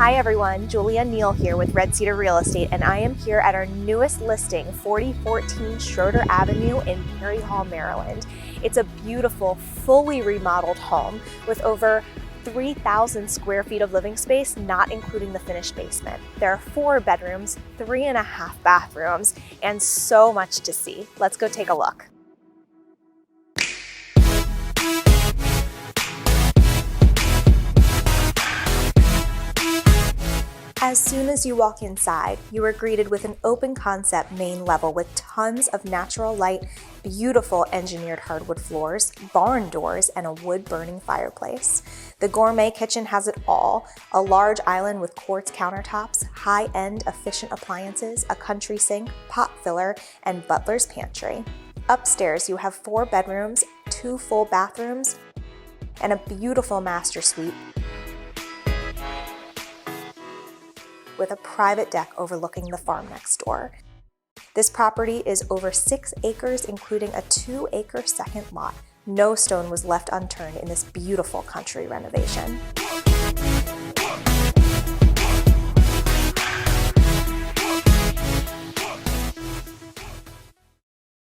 Hi everyone, Julia Neal here with Red Cedar Real Estate, and I am here at our newest listing, 4014 Schroeder Avenue in Perry Hall, Maryland. It's a beautiful, fully remodeled home with over 3,000 square feet of living space, not including the finished basement. There are 4 bedrooms, 3.5 bathrooms, and so much to see. Let's go take a look. As soon as you walk inside, you are greeted with an open concept main level with tons of natural light, beautiful engineered hardwood floors, barn doors, and a wood-burning fireplace. The Gourmet Kitchen has it all: a large island with quartz countertops, high-end efficient appliances, a country sink, pot filler, and butler's pantry. Upstairs, you have 4 bedrooms, 2 full bathrooms, and a beautiful master suite with a private deck overlooking the farm next door. This property is over 6 acres, including a 2-acre second lot. No stone was left unturned in this beautiful country renovation.